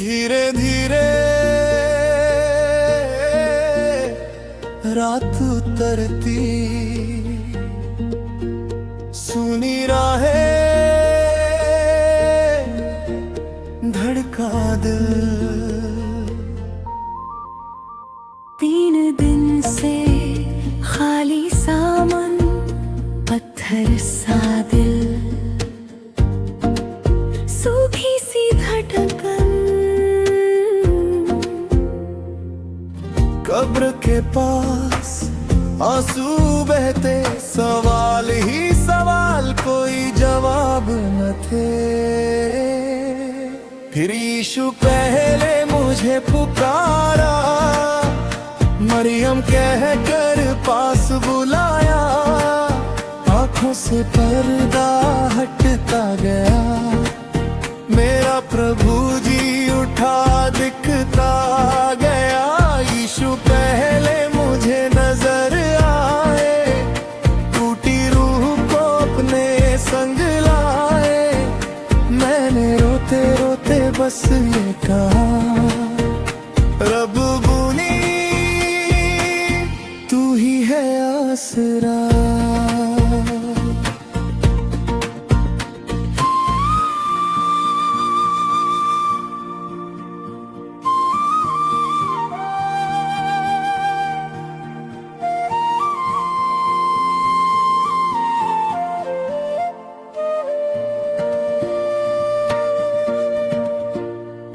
धीरे धीरे रात उतरती, सुनी राहें धड़का दिल। 3 दिन से खाली सामन, पत्थर सा दिल, सूखी सी धड़कन। कब्र के पास आंसू बहते, सवाल ही सवाल, कोई जवाब न थे। फिर यीशु पहले मुझे पुकारा, मरियम कह कर पास बुलाया। आंखों से पर्दा हटता गया, मेरा प्रभु जी उठा दिखता गया। यीशु पहले मुझे नजर आए, टूटी रूह को अपने संग लाए। मैंने रोते रोते बस ये कहा, रब बुनी तू ही है आसरा।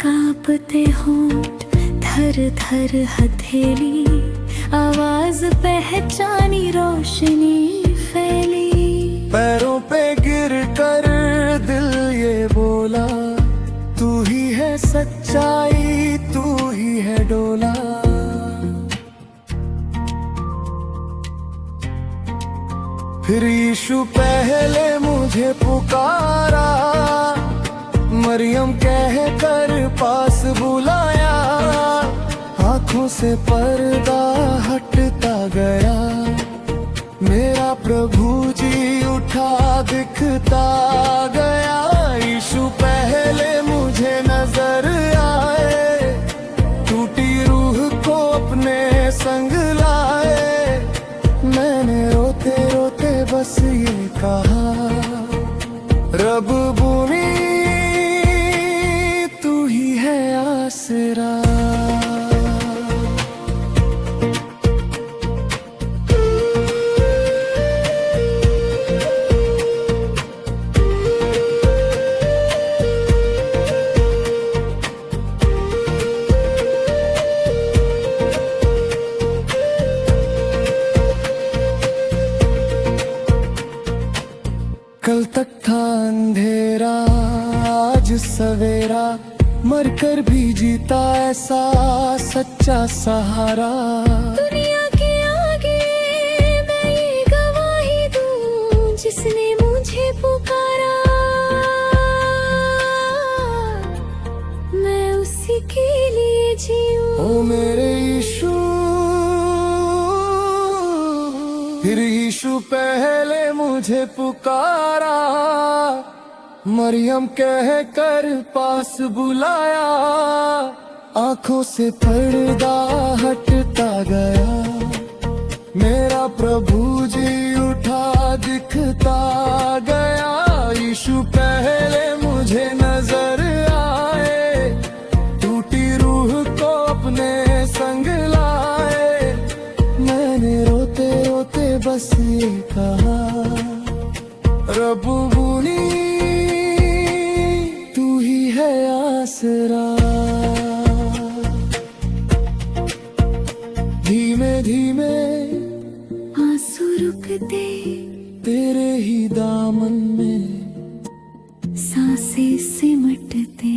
कांपते होंठ, थर थर हथेली, आवाज पहचानी, रोशनी फैली। पैरों पे गिर कर दिल ये बोला, तू ही है सच्चाई, तू ही है डोला। फिर यीशु पहले मुझे पुकारा, मरियम कह कर पास बुलाया। आंखों से पर्दा हटता गया, मेरा प्रभु जी उठा दिखता गया। यीशु पहले मुझे नजर आए, टूटी रूह को अपने संग लाए। मैंने रोते रोते बस ये कहा, रब बुनी तू ही है आसरा। कल तक था अंधेरा, आज सवेरा, मरकर भी जीता ऐसा सच्चा सहारा। दुनिया के आगे मैं ये गवाही दूं, जिसने मुझे पुकारा, मैं उसी के लिए जीऊं। ओ मेरे यीशु, फिर यीशु पहले मुझे पुकारा, मरियम कह कर पास बुलाया। आंखों से पर्दा हटता गया, मेरा प्रभु जी उठा दिखता गया। यीशु पहले मुझे नजर आए, टूटी रूह को अपने संग लाए। मैंने रोते रोते बस ये कहा, रब बुनी तू ही है आसरा। धीमे धीमे आंसू रुकते, तेरे ही दामन में सांसें सिमटते।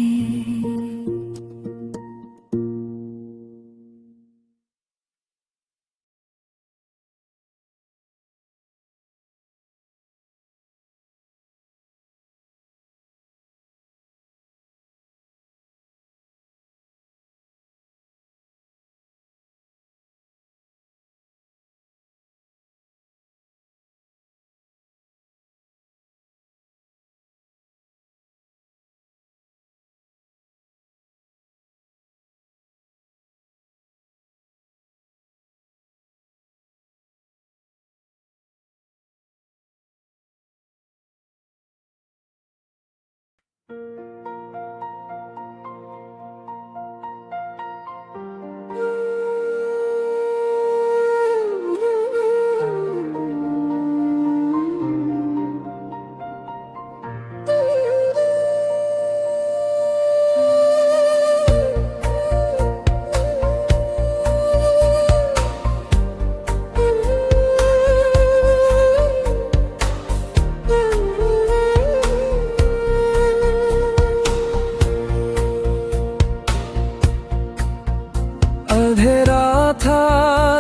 अंधेरा था,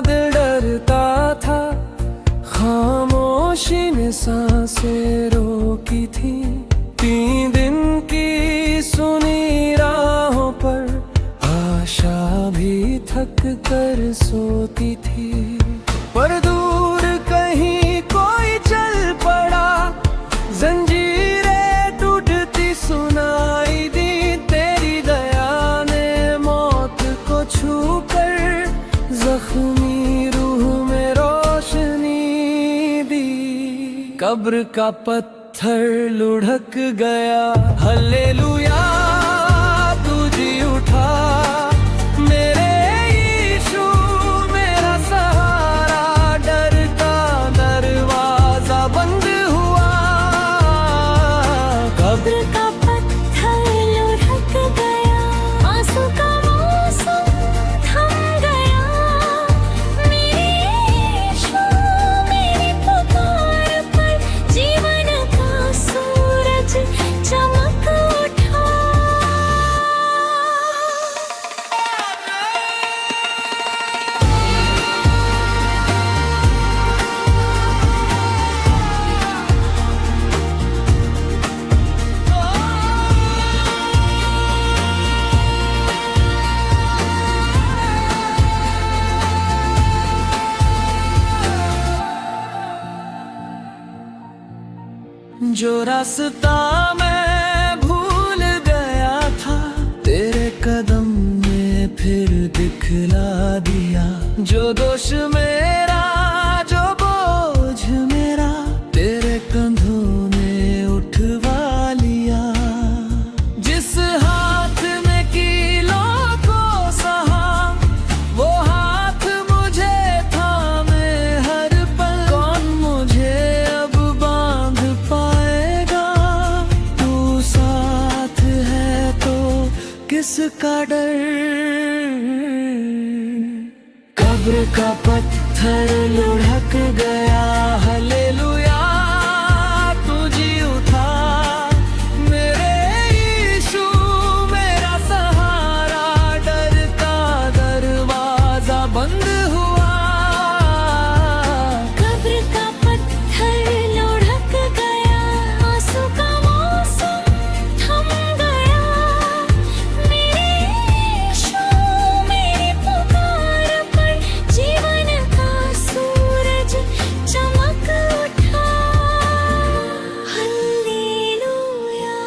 दिल डरता था, खामोशी ने सांसें रोकी थी। 3 दिन की सुनी राहों पर आशा भी थक कर सोती थी। पर दूर कहीं कोई चल पड़ा, जंजीरें टूटती सुनाई दी। तेरी दया ने मौत को छू कर जख्मी रूह में रोशनी दी। कब्र का पत्थर लुढ़क गया, हल्लेलुया तू जी उठा। मेरे यीशु मेरा सहारा, डर का दरवाजा बंद हुआ। कब्र का पत्थर लुढ़क गया, आंसू का मौसम थम गया। मेरे यीशु मेरी पुकार पर जीवन का सूरज चमक उठा। जो रास्ता मैं भूल गया था, तेरे कदम ने फिर दिखला दिया। जो दोष मेरा, जो बोझ मेरा, तेरे कंधों ने उठवा लिया। जिस हाथ में कीलों को सहा, वो हाथ मुझे थामे हर पल। कौन मुझे अब बांध पाएगा, तू साथ है तो किसका डर। कब्र का पत्थर लुढ़क गया, हल्लेलुया तू जी उठा। मेरे यीशु मेरा सहारा, डर का दरवाजा बंद हुआ। कब्र का पत्थर लुढ़क गया, आंसू का मौसम थम गया। मेरे यीशु मेरी पुकार पर जीवन का सूरज चमक उठा। हल्लेलुया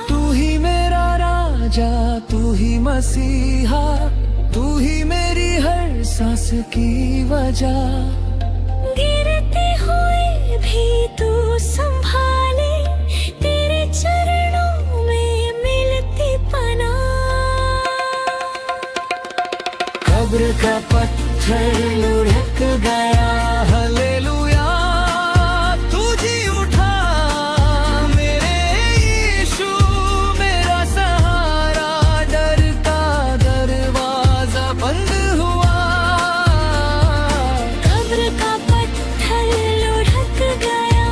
तू ही मेरा राजा, तू ही मसीहा, तू ही मेरी हर सांस की वजह। गिरते हुए भी तू संभाले, तेरे चरणों में मिलती पनाह। कब्र का पत्थर लुढ़क गया, हल्लेलुया तू जी उठा। मेरे यीशु मेरा सहारा, डर का दरवाजा बंद हुआ। कब्र का पत्थर लुढ़क गया,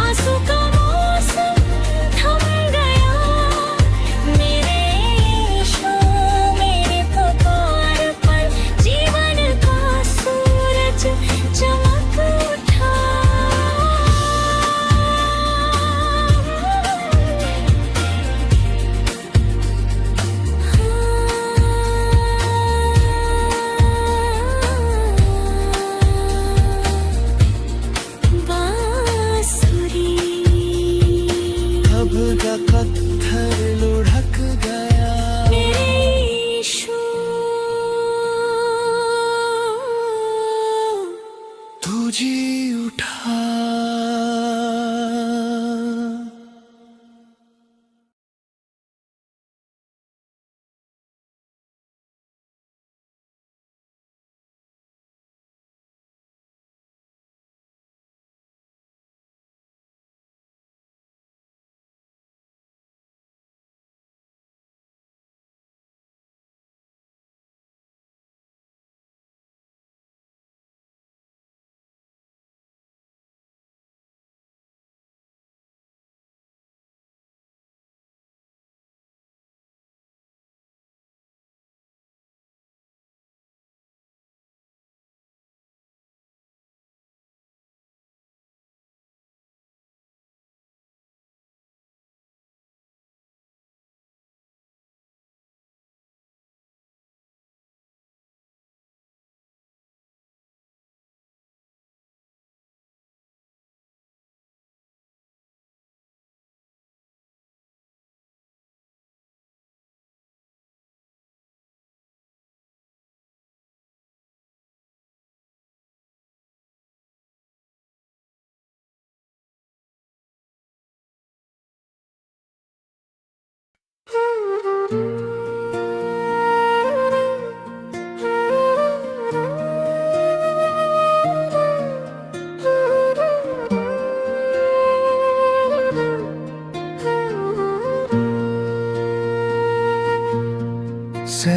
आंसू का मौसम थम गया। मेरे यीशु मेरी पुकार पर जीवन का सूरज चमक उठा। बांसुरी कब्र का पत्थर लुढ़क गया। मेरे यीशु तू जी उठा।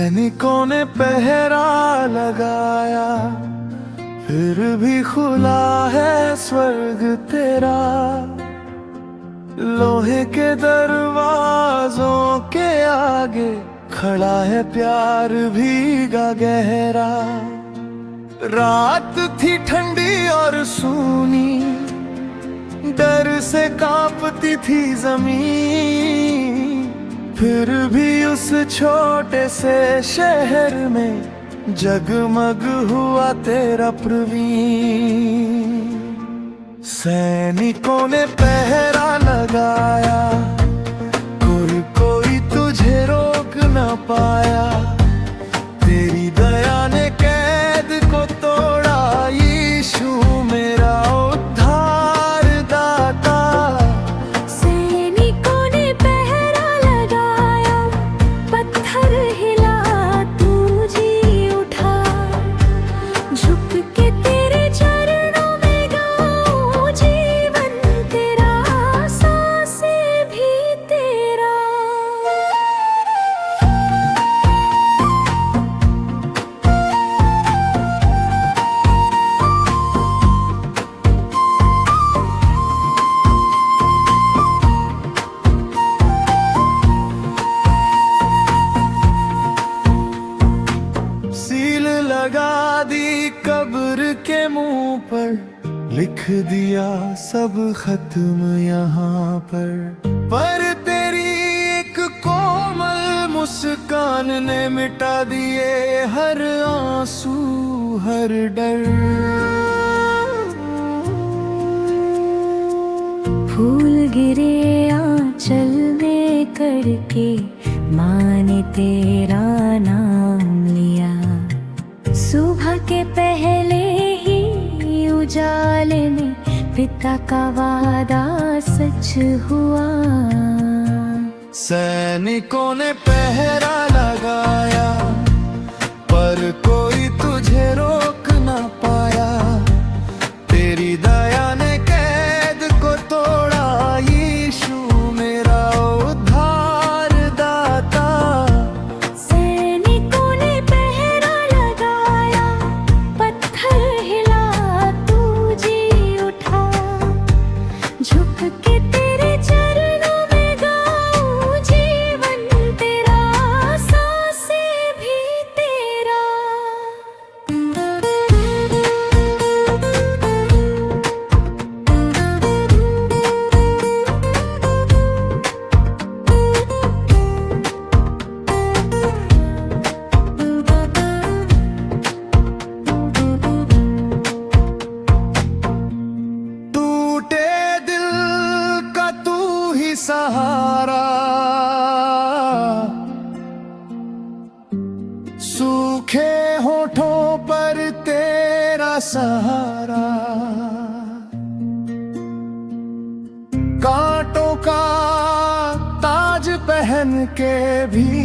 सैनिकों ने पहरा लगाया, फिर भी खुला है स्वर्ग तेरा। लोहे के दरवाजों के आगे खड़ा है प्यार भीगा गहरा। रात थी ठंडी और सूनी, डर से कांपती थी जमीन, फिर भी उस छोटे से शहर में जगमग हुआ तेरा प्रवीण। सैनिकों ने पहरा लगाया, कोई कोई तुझे रोक न पाया। तेरी दया ने कैद को तोड़ा, यीशु मेरा उद्धार दाता। सैनिकों ने पहरा लगाया, पत्थर हिला तू जी उठा। झुक के तेरे चरणों में गाऊं, जीवन तेरा सांसें भी तेरा। सील लगा दी कब्र के मुंह पर, लिख दिया सब खत्म यहाँ पर तेरी एक कोमल मुस्कान ने मिटा दिए हर आंसू हर डर। फूल गिरे आंचल में करके, माँ ने तेरा नाम लिया। सुबह के पहले ही उजाले में पिता का वादा सच हुआ। सैनिकों ने पहरा लगाया, पर कोई तुझे रोक न पाया। तेरी दया ने कैद को तोड़ा, यीशु मेरा उद्धार दाता। सैनिकों ने पहरा लगाया, पत्थर हिला तू जी उठा। झुक के तेरे चरणों में गाऊं, जीवन तेरा सांसें भी तेरा। टूटे दिल का तू ही सहारा, सूखे होठों पर तेरा सहारा। कांटों का ताज पहन के भी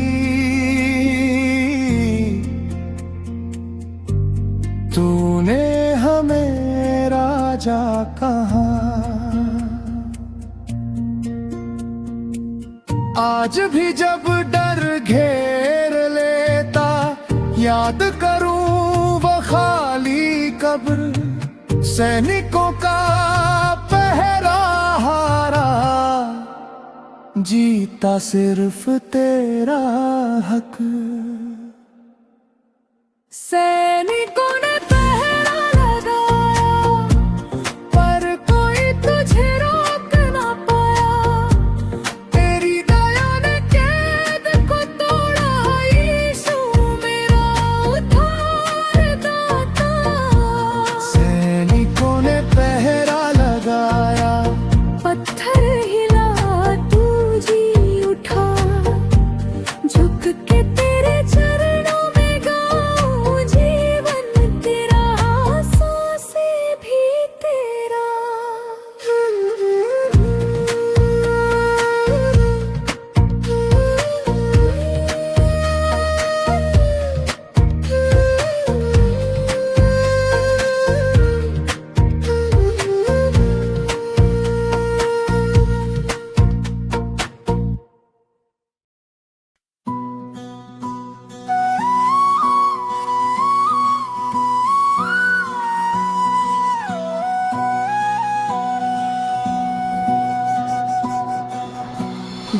तूने हमें राजा कहा। आज भी जब डर घेर लेता, याद करूं वो खाली कब्र। सैनिकों का पहरा हारा, जीता सिर्फ तेरा हक। सैनिकों ने पहरा लगाया, पर कोई तुझे रोक ना पाया। तेरी दया ने कैद को तोड़ा, यीशु मेरा उद्धार दाता। सैनिकों ने पहरा लगाया, पत्थर हिला तू जी उठा। झुक के तेरे चरणों में गाऊं, जीवन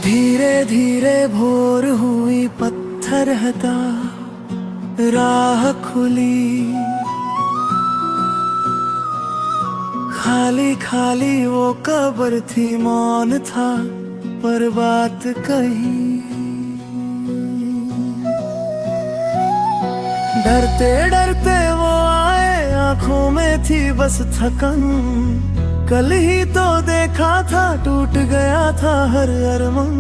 धीरे धीरे भोर हुई, पत्थर हटा, राह खुली। खाली खाली वो कब्र थी, मौन था पर बात कही। डरते डरते वो आए, आंखों में थी बस थकन। कल ही तो देखा था, टूट गया था हर अरमान।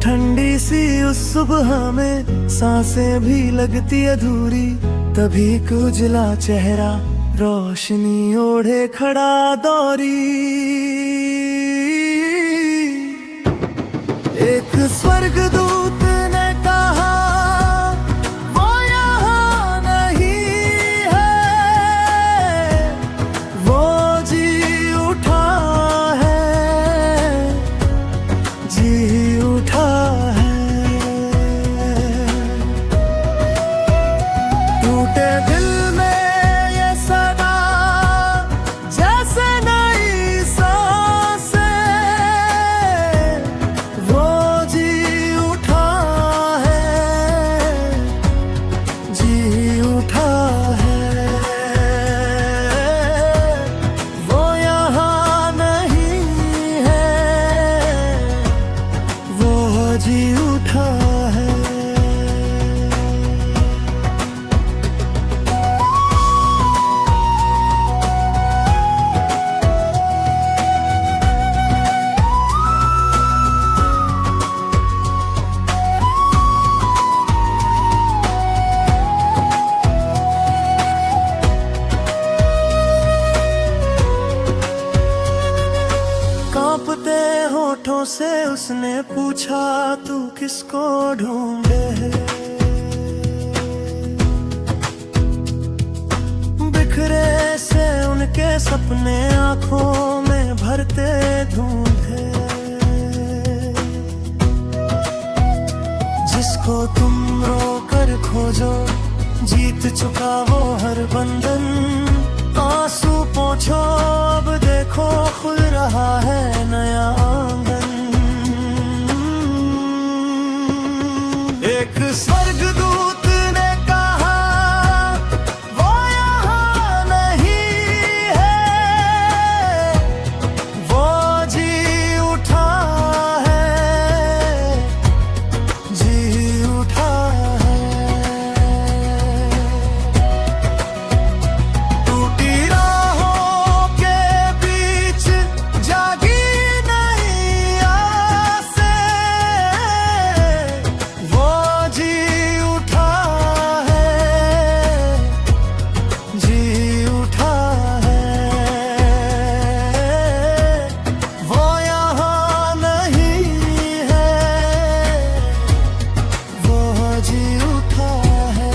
ठंडी सी उस सुबह में सांसें भी लगती अधूरी। तभी उजला चेहरा रोशनी ओढ़े खड़ा दौरी। एक स्वर्गदूत ने कहा, वो यहाँ नहीं है, वो जी उठा है, जी उठा है। टूटे दिल में ये सदा, जैसे नई सांसें, वो जी उठा है, जी उठा है। वो यहाँ नहीं है, वो जी उठा है। कांपते होठों से उसने पूछा, तू किसको ढूंढे है? बिखरे से उनके सपने आंखों में भरते ढूंढे। जिसको तुम रोकर खोजो, जीत चुका वो हर बंधन। आंसू पोंछो, अब देखो खुल रहा है नया आंगन। एक स्वर्गदूत ने कहा, वो यहाँ नहीं है, वो जी उठा है, जी उठा है। टूटी राहों के बीच जागी नई आसें, वो जी उठा है, जी उठा है। वो यहाँ नहीं है, वो जी उठा है।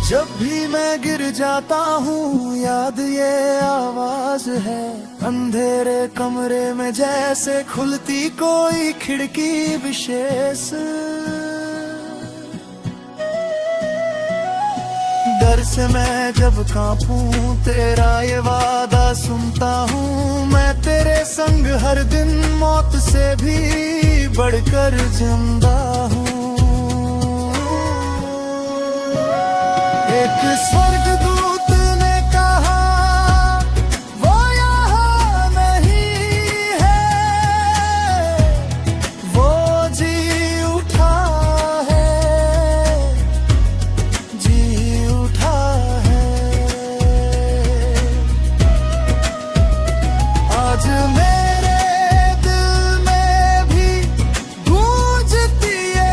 जब भी मैं गिर जाता हूँ, याद ये आवाज है। अंधेरे कमरे में जैसे खुलती कोई खिड़की विशेष। डर से मैं जब कांपूं, तेरा ये वादा सुनता हूँ। मैं तेरे संग हर दिन मौत से भी बढ़कर जिंदा हूँ। एक स्वर्गदूत ने कहा, वो यहाँ नहीं है, वो जी उठा है, जी उठा है। आज मेरे दिल में भी गूंजती है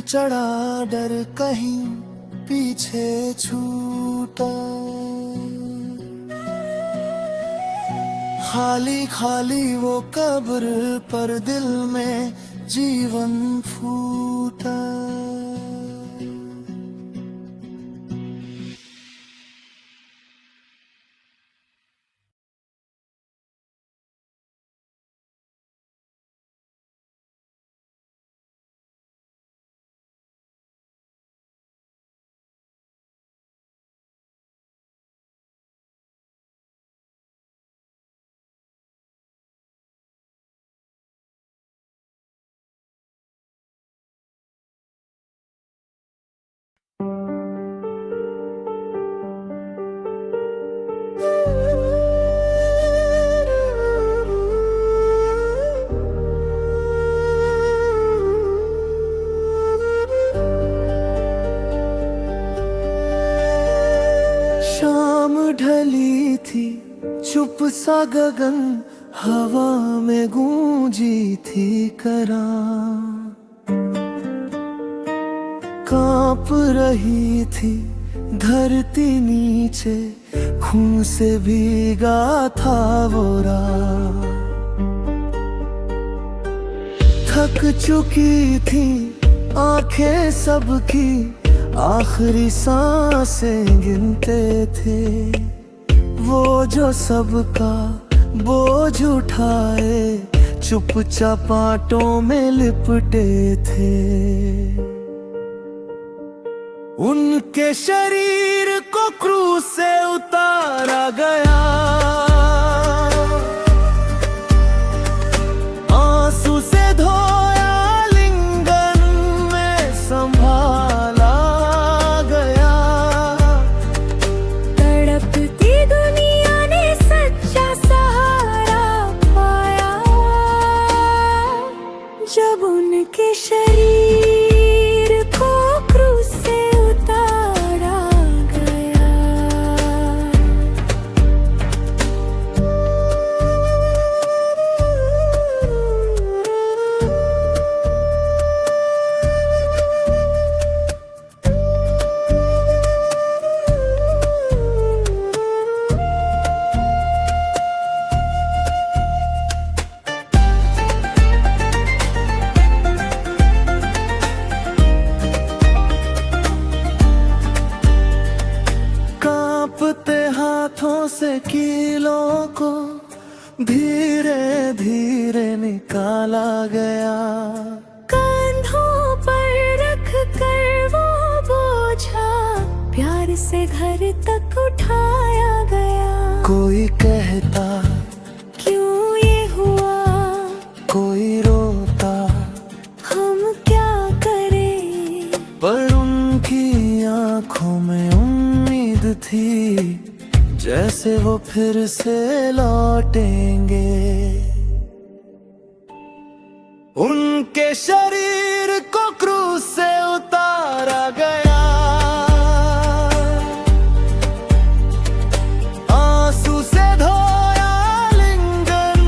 चढ़ा डर कहीं पीछे छूटा। खाली खाली वो कब्र पर दिल में जीवन फूटा। शाम ढली थी, चुप सा गगन हवा में गूंजी थी करां। कांप रही थी धरती नीचे, खून से भीगा था वो राह। थक चुकी थी आंखें सबकी, आखिरी सांसें गिनते थे। वो जो सबका बोझ उठाए, चुपचाप आंटों में लिपटे थे। उनके शरीर को क्रूस से उतारा गया, आंसू से धोया लिंगन में संभाला गया। तड़पती दुनिया ने सच्चा सहारा पाया, जब उनके शरीर को क्रूस से उतारा गया। कांपते हाथों से कीलों को धीरे धीरे निकाला गया। कंधों पर रख कर वो बोझा प्यार से घर तक उठाया गया। कोई कहता क्यों ये हुआ, कोई रोता, हम क्या करें। पर उनकी आंखों में उम्मीद थी, जैसे वो फिर से लौटेंगे। उनके शरीर को क्रूस से उतारा गया, आंसू से धोया लिंगन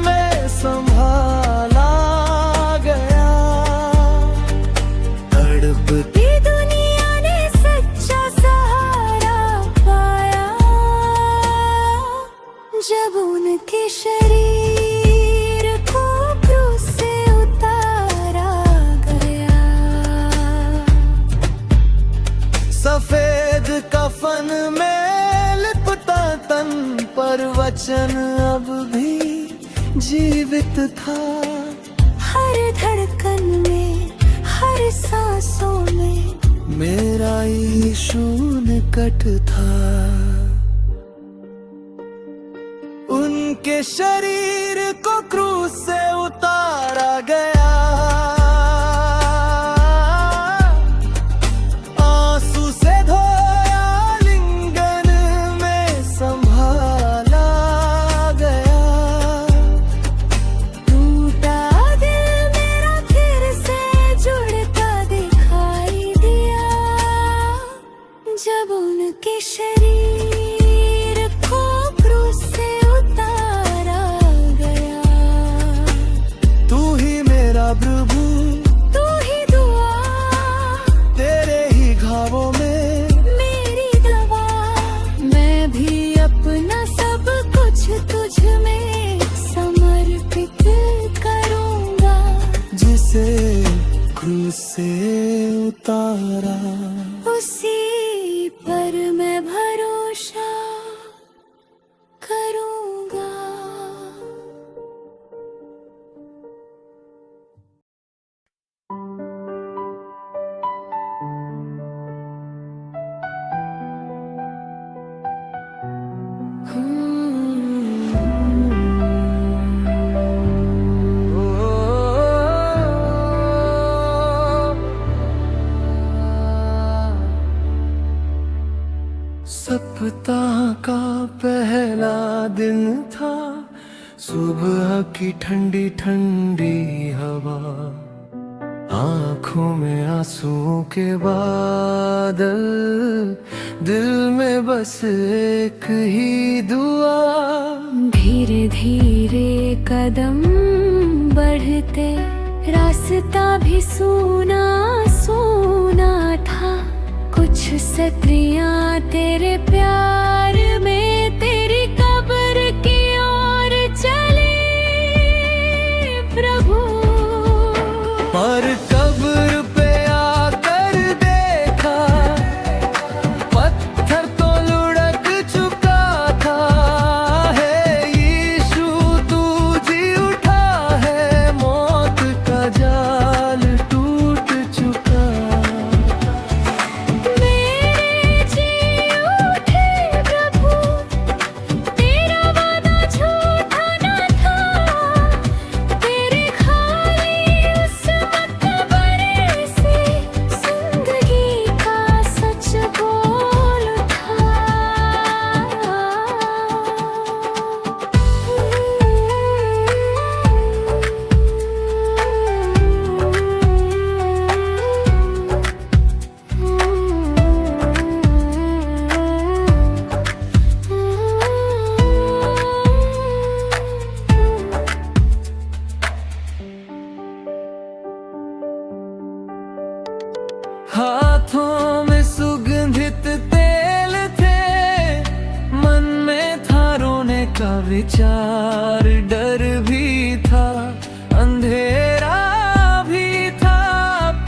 में संभाला गया। तड़पती दुनिया ने सच्चा सहारा पाया, जब उनके शरीर को क्रूस से उतारा गया। सफेद कफन में लिपटा तन पर वचन अब भी जीवित था। हर धड़कन में, हर सांसों में मेरा यीशु निकट था। उनके शरीर को क्रूस से उतारा गया, आंसू से धोया लिंगन में संभाला गया। टूटा दिल मेरा फिर से जुड़ता दिखाई दिया, जब उनके शरीर को क्रूस से उतारा गया। से उतारा, उसी पर मैं भरोसा करूंगा। सप्ताह का पहला दिन था, सुबह की ठंडी ठंडी हवा, आंखों में आंसुओं के बादल, दिल में बस एक ही दुआ। धीरे धीरे कदम बढ़ते, रास्ता भी सूना सूना था। कुछ सत्रियां तेरे प्यार में तेरी कब्र की ओर चली प्रभु। पर कब्र पे आकर देखा, पत्थर तो लुढ़क चुका था। है यीशु तू जी उठा है, मौत का जाल टूट चुका। हाथों में सुगंधित तेल थे, मन में था रोने का विचार। डर भी था, अंधेरा भी था,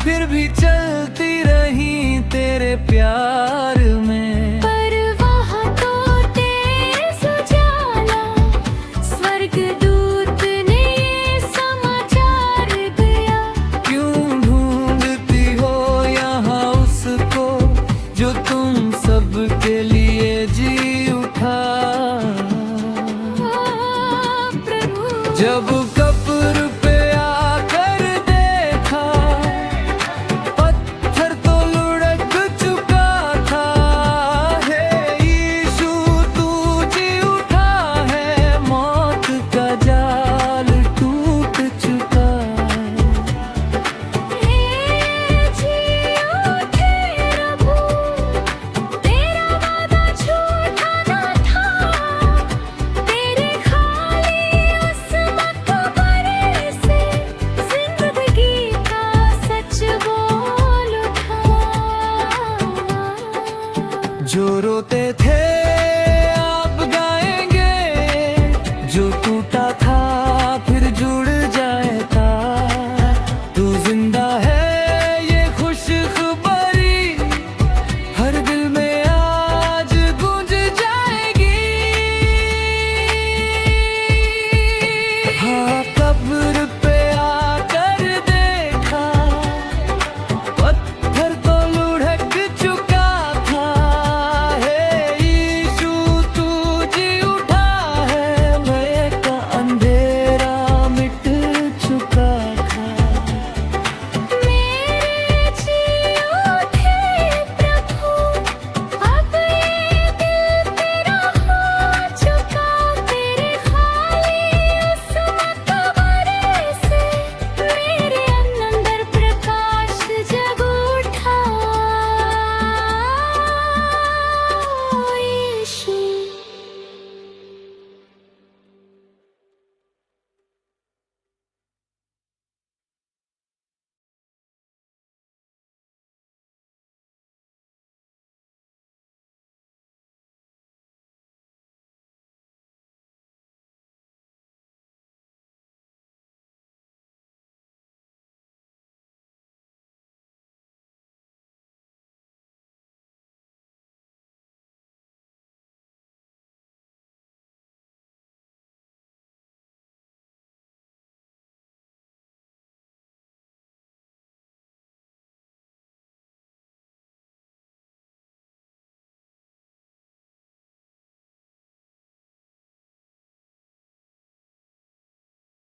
फिर भी चलती रही तेरे प्यार में। पर वहाँ तो तेज उजाला, स्वर्गदूत ने ये समाचार दिया। क्यों ढूंढती हो यहाँ उसको, जो तुम सबके लिए जी उठा। प्रभु जब